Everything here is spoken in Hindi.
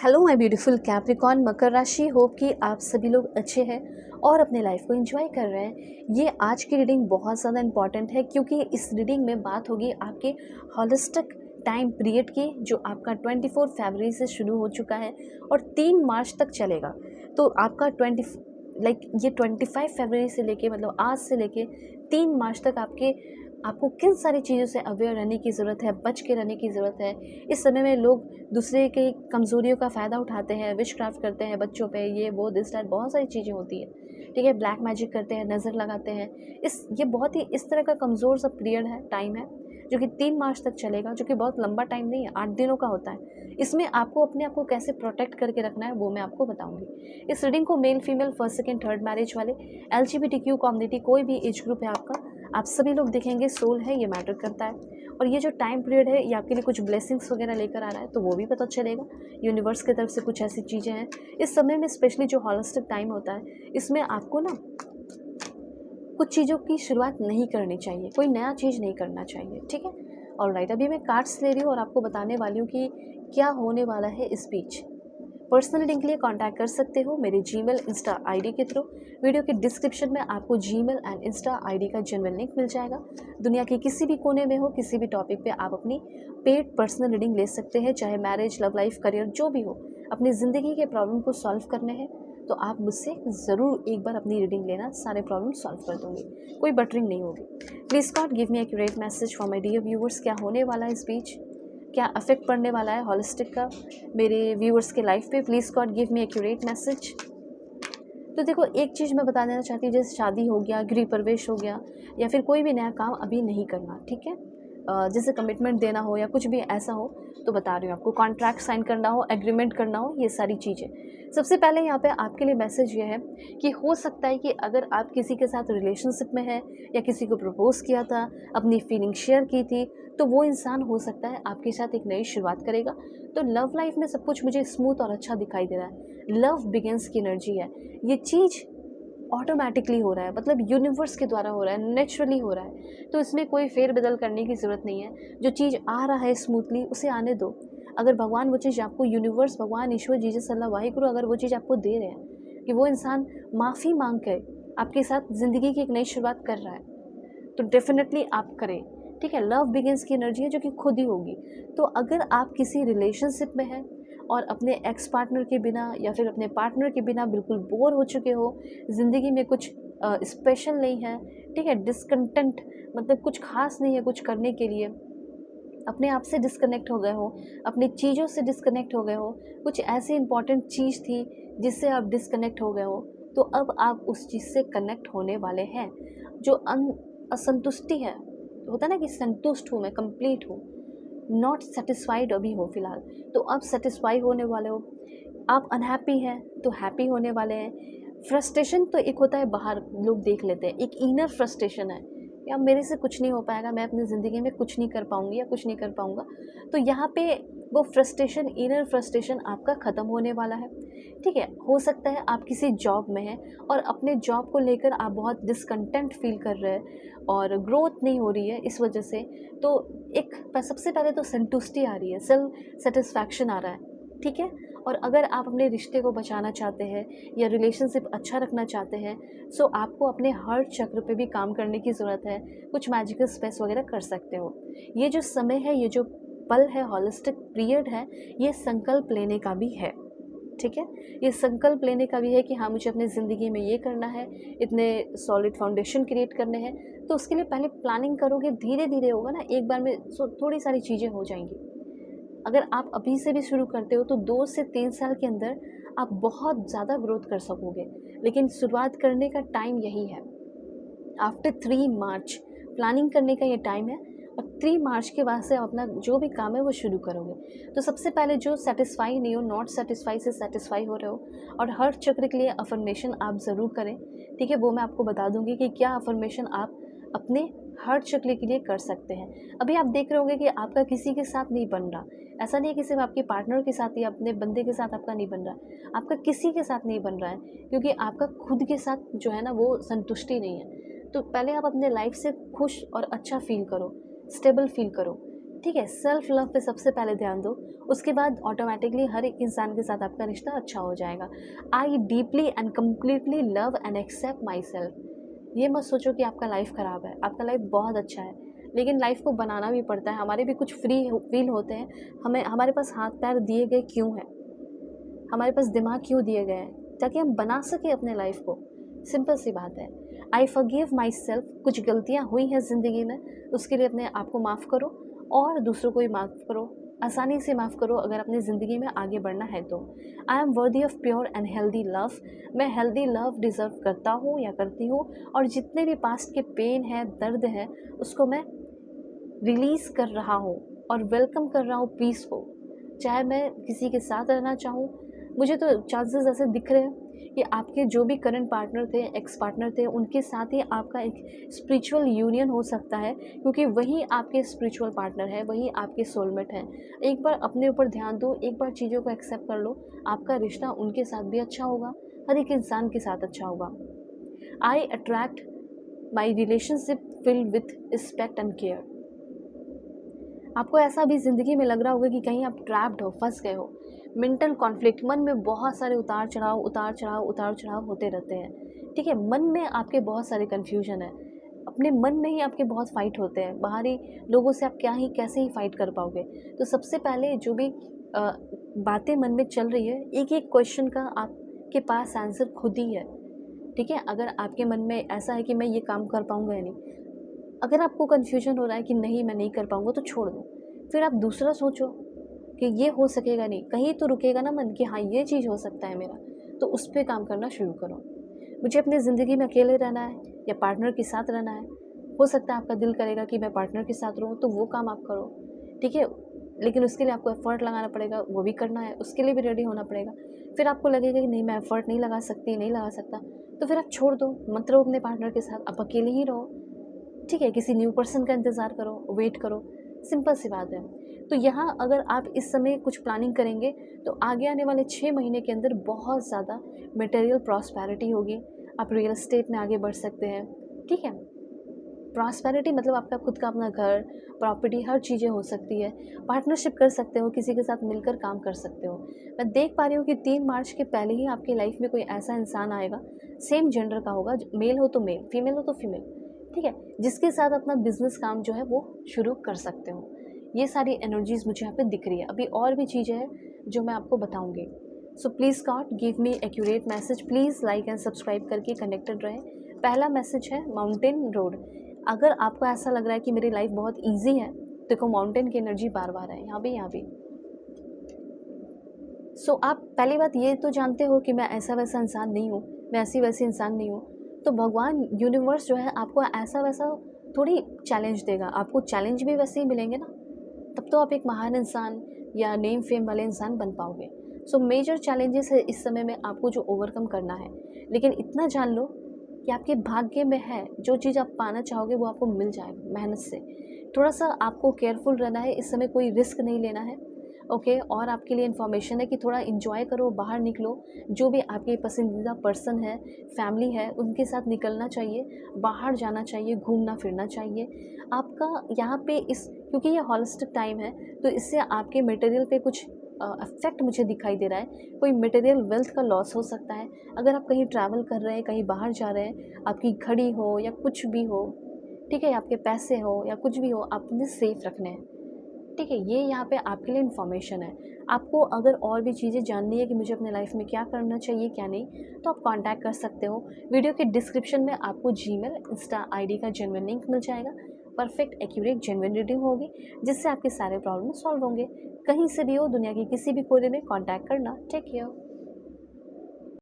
हेलो माय ब्यूटीफुल कैप्रिकॉर्न मकर राशि। होप कि आप सभी लोग अच्छे हैं और अपने लाइफ को एंजॉय कर रहे हैं। ये आज की रीडिंग बहुत ज़्यादा इंपॉर्टेंट है क्योंकि इस रीडिंग में बात होगी आपके हॉलिस्टिक टाइम पीरियड की, जो आपका 24 फरवरी से शुरू हो चुका है और 3 मार्च तक चलेगा। तो आपका 25 फरवरी से लेके, मतलब आज से लेके 3 मार्च तक आपको किन सारी चीज़ों से अवेयर रहने की ज़रूरत है, बच के रहने की ज़रूरत है। इस समय में लोग दूसरे की कमज़ोरियों का फ़ायदा उठाते हैं, विश क्राफ्ट करते हैं बच्चों पे, ये वो दिस दैट बहुत सारी चीज़ें होती है, ठीक है। ब्लैक मैजिक करते हैं, नज़र लगाते हैं। ये बहुत ही इस तरह का कमज़ोर सा पीरियड है, टाइम है, जो कि 3 मार्च तक चलेगा, जो कि बहुत लंबा टाइम नहीं है, 8 दिनों का होता है। इसमें आपको अपने आप को कैसे प्रोटेक्ट करके रखना है वो मैं आपको बताऊंगी। इस रीडिंग को male female, first second third marriage वाले, LGBTQ कम्युनिटी, कोई भी एज ग्रुप है आपका, आप सभी लोग देखेंगे। सोल है, ये मैटर करता है। और ये जो टाइम पीरियड है ये आपके लिए कुछ ब्लेसिंग्स वगैरह लेकर आ रहा है, तो वो भी पता चलेगा। यूनिवर्स की तरफ से कुछ ऐसी चीज़ें हैं इस समय में, स्पेशली जो हॉलिस्टिक टाइम होता है, इसमें आपको ना कुछ चीज़ों की शुरुआत नहीं करनी चाहिए, कोई नया चीज़ नहीं करना चाहिए, ठीक है। ऑलराइट, अभी मैं कार्ड्स ले रही हूँ और आपको बताने वाली हूँ कि क्या होने वाला है इस बीच। पर्सनल रीडिंग के लिए कांटेक्ट कर सकते हो मेरे जीमेल इंस्टा आईडी के थ्रू। वीडियो के डिस्क्रिप्शन में आपको जीमेल एंड इंस्टा आईडी का जेन्युइन लिंक मिल जाएगा। दुनिया के किसी भी कोने में हो, किसी भी टॉपिक पे आप अपनी पेड पर्सनल रीडिंग ले सकते हैं, चाहे मैरिज, लव लाइफ, करियर, जो भी हो। अपनी ज़िंदगी के प्रॉब्लम को सॉल्व करने हैं तो आप मुझसे ज़रूर एक बार अपनी रीडिंग लेना, सारे प्रॉब्लम सॉल्व कर दूँगी, कोई बटरिंग नहीं होगी। Please God give me accurate message for my dear viewers. क्या होने वाला है इस बीच, क्या अफेक्ट पड़ने वाला है हॉलिस्टिक का मेरे व्यूअर्स के लाइफ पे। Please God give me accurate message. तो देखो, एक चीज़ मैं बता देना चाहती हूँ, जैसे शादी हो गया, गृह प्रवेश हो गया, या फिर कोई भी नया काम अभी नहीं करना, ठीक है। जैसे कमिटमेंट देना हो या कुछ भी ऐसा हो, तो बता रही हूँ आपको, कॉन्ट्रैक्ट साइन करना हो, एग्रीमेंट करना हो, ये सारी चीज़ें। सबसे पहले यहाँ पे आपके लिए मैसेज ये है कि हो सकता है कि अगर आप किसी के साथ रिलेशनशिप में हैं या किसी को प्रपोज किया था, अपनी फीलिंग शेयर की थी, तो वो इंसान हो सकता है आपके साथ एक नई शुरुआत करेगा। तो लव लाइफ में सब कुछ मुझे स्मूथ और अच्छा दिखाई दे रहा है। लव बिगिंस की एनर्जी है, ये चीज़ ऑटोमेटिकली हो रहा है, मतलब यूनिवर्स के द्वारा हो रहा है, नेचुरली हो रहा है। तो इसमें कोई फेरबदल करने की ज़रूरत नहीं है। जो चीज़ आ रहा है स्मूथली, उसे आने दो। अगर भगवान वो चीज़ आपको, यूनिवर्स, भगवान, ईश्वर, जीसस, अल्लाह, वाहिगुरु, अगर वो चीज़ आपको दे रहे हैं कि वो इंसान माफ़ी मांग कर आपके साथ ज़िंदगी की एक नई शुरुआत कर रहा है, तो डेफिनेटली आप करें, ठीक है। लव बिगिंस की एनर्जी है जो कि खुद ही होगी। तो अगर आप किसी रिलेशनशिप में हैं और अपने एक्स पार्टनर के बिना या फिर अपने पार्टनर के बिना बिल्कुल बोर हो चुके हो, ज़िंदगी में कुछ स्पेशल नहीं है, ठीक है, डिसकंटेंट, मतलब कुछ खास नहीं है कुछ करने के लिए, अपने आप से डिस्कनेक्ट हो गए हो, अपनी चीज़ों से डिस्कनेक्ट हो गए हो, कुछ ऐसी इंपॉर्टेंट चीज़ थी जिससे आप डिस्कनेक्ट हो गए हो, तो अब आप उस चीज़ से कनेक्ट होने वाले हैं। जो असंतुष्टि है, होता है ना कि संतुष्ट हूँ मैं, कंप्लीट हूँ, नॉट सेटिस्फाइड अभी हो फिलहाल, तो अब सेटिस्फाई होने वाले हो। आप अनहैप्पी हैं तो हैप्पी होने वाले हैं। फ्रस्ट्रेशन तो एक होता है, बाहर लोग देख लेते हैं, एक इनर फ्रस्ट्रेशन है, या मेरे से कुछ नहीं हो पाएगा, मैं अपनी ज़िंदगी में कुछ नहीं कर पाऊँगी या कुछ नहीं कर पाऊँगा। तो यहाँ पे वो फ्रस्ट्रेशन, इनर फ्रस्ट्रेशन आपका ख़त्म होने वाला है, ठीक है। हो सकता है आप किसी जॉब में हैं और अपने जॉब को लेकर आप बहुत डिसकंटेंट फील कर रहे हैं और ग्रोथ नहीं हो रही है इस वजह से। तो एक सबसे पहले तो संतुष्टि आ रही है, सेल्फ सेटिस्फैक्शन आ रहा है, ठीक है। और अगर आप अपने रिश्ते को बचाना चाहते हैं या रिलेशनशिप अच्छा रखना चाहते हैं, सो आपको अपने हर चक्र पे भी काम करने की ज़रूरत है। कुछ मैजिकल स्पेस वगैरह कर सकते हो। ये जो समय है, ये जो पल है, हॉलिस्टिक पीरियड है, ये संकल्प लेने का भी है, ठीक है। ये संकल्प लेने का भी है कि हाँ, मुझे अपनी ज़िंदगी में ये करना है, इतने सॉलिड फाउंडेशन क्रिएट करने हैं। तो उसके लिए पहले प्लानिंग करोगे, धीरे धीरे होगा ना, एक बार में थोड़ी सारी चीज़ें हो जाएंगी। अगर आप अभी से भी शुरू करते हो तो 2 से 3 साल के अंदर आप बहुत ज़्यादा ग्रोथ कर सकोगे, लेकिन शुरुआत करने का टाइम यही है। आफ्टर 3 मार्च प्लानिंग करने का ये टाइम है, और 3 मार्च के बाद से आप अपना जो भी काम है वो शुरू करोगे। तो सबसे पहले जो सेटिस्फाई नहीं हो, नॉट सेटिस्फाई से सेटिस्फाई हो रहे हो, और हर चक्र के लिए अफर्मेशन आप ज़रूर करें, ठीक है। वो मैं आपको बता दूंगी कि क्या अफर्मेशन आप अपने हर चक्र के लिए कर सकते हैं। अभी आप देख रहे होंगे कि आपका किसी के साथ नहीं बन रहा, ऐसा नहीं है कि सिर्फ आपके पार्टनर के साथ या अपने बंदे के साथ आपका नहीं बन रहा है, आपका किसी के साथ नहीं बन रहा है, क्योंकि आपका खुद के साथ जो है ना वो संतुष्टि नहीं है। तो पहले आप अपने लाइफ से खुश और अच्छा फील करो, स्टेबल फील करो, ठीक है, सेल्फ लव पे सबसे पहले ध्यान दो, उसके बाद ऑटोमेटिकली हर एक इंसान के साथ आपका रिश्ता अच्छा हो जाएगा। I deeply and completely love and accept myself. ये मत सोचो कि आपका लाइफ ख़राब है, आपका लाइफ बहुत अच्छा है, लेकिन लाइफ को बनाना भी पड़ता है। हमारे भी कुछ फ्री फील होते हैं, हमें हमारे पास हाथ पैर दिए गए क्यों हैं, हमारे पास दिमाग क्यों दिए गए हैं, ताकि हम बना सकें अपने लाइफ को। सिंपल सी बात है। I forgive my self. कुछ गलतियाँ हुई हैं ज़िंदगी में, उसके लिए अपने आप को माफ़ करो और दूसरों को भी माफ़ करो, आसानी से माफ़ करो अगर अपनी ज़िंदगी में आगे बढ़ना है तो। I am worthy of pure and healthy love. मैं हेल्दी लव डिज़र्व करता हूँ या करती हूँ, और जितने भी पास्ट के पेन है, दर्द है, उसको मैं रिलीज़ कर रहा हूँ और वेलकम कर रहा हूँ पीस को। चाहे मैं किसी के साथ रहना चाहूँ, मुझे तो चांसेस ऐसे दिख रहे हैं कि आपके जो भी करंट पार्टनर थे, एक्स पार्टनर थे, उनके साथ ही आपका एक स्पिरिचुअल यूनियन हो सकता है, क्योंकि वही आपके स्पिरिचुअल पार्टनर है, वही आपके सोलमेट हैं। एक बार अपने ऊपर ध्यान दो, एक बार चीज़ों को एक्सेप्ट कर लो, आपका रिश्ता उनके साथ भी अच्छा होगा, हर एक इंसान के साथ अच्छा होगा। I attract my relationship filled with respect and care. आपको ऐसा भी ज़िंदगी में लग रहा होगा कि कहीं आप ट्रैप्ड हो, फंस गए हो, मेंटल कॉन्फ्लिक्ट, मन में बहुत सारे उतार चढ़ाव होते रहते हैं। ठीक है, मन में आपके बहुत सारे कन्फ्यूजन है, अपने मन में ही आपके बहुत फ़ाइट होते हैं, बाहरी लोगों से आप कैसे ही फ़ाइट कर पाओगे। तो सबसे पहले जो भी बातें मन में चल रही है, एक एक क्वेश्चन का आपके पास आंसर खुद ही है। ठीक है, अगर आपके मन में ऐसा है कि मैं ये काम कर पाऊँगा या नहीं, अगर आपको कन्फ्यूजन हो रहा है कि नहीं मैं नहीं कर पाऊँगा, तो छोड़ दो। फिर आप दूसरा सोचो कि ये हो सकेगा नहीं, कहीं तो रुकेगा ना मन कि हाँ ये चीज़ हो सकता है मेरा, तो उस पे काम करना शुरू करो। मुझे अपनी ज़िंदगी में अकेले रहना है या पार्टनर के साथ रहना है, हो सकता है आपका दिल करेगा कि मैं पार्टनर के साथ रहूँ, तो वो काम आप करो। ठीक है, लेकिन उसके लिए आपको एफ़र्ट लगाना पड़ेगा, वो भी करना है, उसके लिए भी रेडी होना पड़ेगा। फिर आपको लगेगा कि नहीं मैं एफ़र्ट नहीं लगा सकती, नहीं लगा सकता, तो फिर आप छोड़ दो, मत रहो अपने पार्टनर के साथ, आप अकेले ही रहो। ठीक है, किसी न्यू पर्सन का इंतज़ार करो, वेट करो, सिंपल सी बात है। तो यहाँ अगर आप इस समय कुछ प्लानिंग करेंगे, तो आगे आने वाले 6 महीने के अंदर बहुत ज़्यादा मटेरियल प्रॉस्पेरिटी होगी, आप रियल एस्टेट में आगे बढ़ सकते हैं। ठीक है, प्रॉस्पेरिटी मतलब आपका खुद का अपना घर, प्रॉपर्टी, हर चीज़ें हो सकती है, पार्टनरशिप कर सकते हो, किसी के साथ मिलकर काम कर सकते हो। मैं देख पा रही हूँ कि 3 मार्च के पहले ही आपकी लाइफ में कोई ऐसा इंसान आएगा, सेम जेंडर का होगा, मेल हो तो मेल, फीमेल हो तो फीमेल। ठीक है, जिसके साथ अपना बिजनेस काम जो है वो शुरू कर सकते हो। ये सारी एनर्जीज मुझे यहाँ पे दिख रही है। अभी और भी चीज़ें हैं जो मैं आपको बताऊंगी। So please God give me accurate message, please like and subscribe करके कनेक्टेड रहें। पहला मैसेज है माउंटेन रोड। अगर आपको ऐसा लग रहा है कि मेरी लाइफ बहुत ईजी है, देखो माउंटेन की एनर्जी बार बार है, यहाँ भी। सो आप पहली बात ये तो जानते हो कि मैं ऐसा वैसा इंसान नहीं हूँ, मैं ऐसी वैसी इंसान नहीं हूँ। तो भगवान यूनिवर्स जो है आपको ऐसा वैसा थोड़ी चैलेंज देगा, आपको चैलेंज भी वैसे ही मिलेंगे ना, तब तो आप एक महान इंसान या नेम फेम वाले इंसान बन पाओगे। सो मेजर चैलेंजेस है इस समय में आपको जो ओवरकम करना है, लेकिन इतना जान लो कि आपके भाग्य में है, जो चीज़ आप पाना चाहोगे वो आपको मिल जाएगा मेहनत से। थोड़ा सा आपको केयरफुल रहना है, इस समय कोई रिस्क नहीं लेना है। ओके, और आपके लिए इन्फॉर्मेशन है कि थोड़ा इंजॉय करो, बाहर निकलो, जो भी आपके पसंदीदा पर्सन है, फैमिली है, उनके साथ निकलना चाहिए, बाहर जाना चाहिए, घूमना फिरना चाहिए। आपका यहाँ पे इस क्योंकि ये हॉलिस्टिक टाइम है, तो इससे आपके मटेरियल पे कुछ इफेक्ट मुझे दिखाई दे रहा है। कोई मटेरियल वेल्थ का लॉस हो सकता है। अगर आप कहीं ट्रैवल कर रहे हैं, कहीं बाहर जा रहे हैं, आपकी घड़ी हो या कुछ भी हो, ठीक है, आपके पैसे हो या कुछ भी हो, आपने सेफ रखने हैं। ठीक है, ये यहाँ पे आपके लिए इन्फॉर्मेशन है। आपको अगर और भी चीज़ें जाननी है कि मुझे अपने लाइफ में क्या करना चाहिए क्या नहीं, तो आप कांटेक्ट कर सकते हो। वीडियो के डिस्क्रिप्शन में आपको जीमेल, इंस्टा आईडी का जेन्युइन लिंक मिल जाएगा। परफेक्ट एक्यूरेट जेन्युइन रीडिंग होगी, जिससे आपके सारे प्रॉब्लम सॉल्व होंगे। कहीं से भी हो, दुनिया के किसी भी कोने में कांटेक्ट करना। Take care.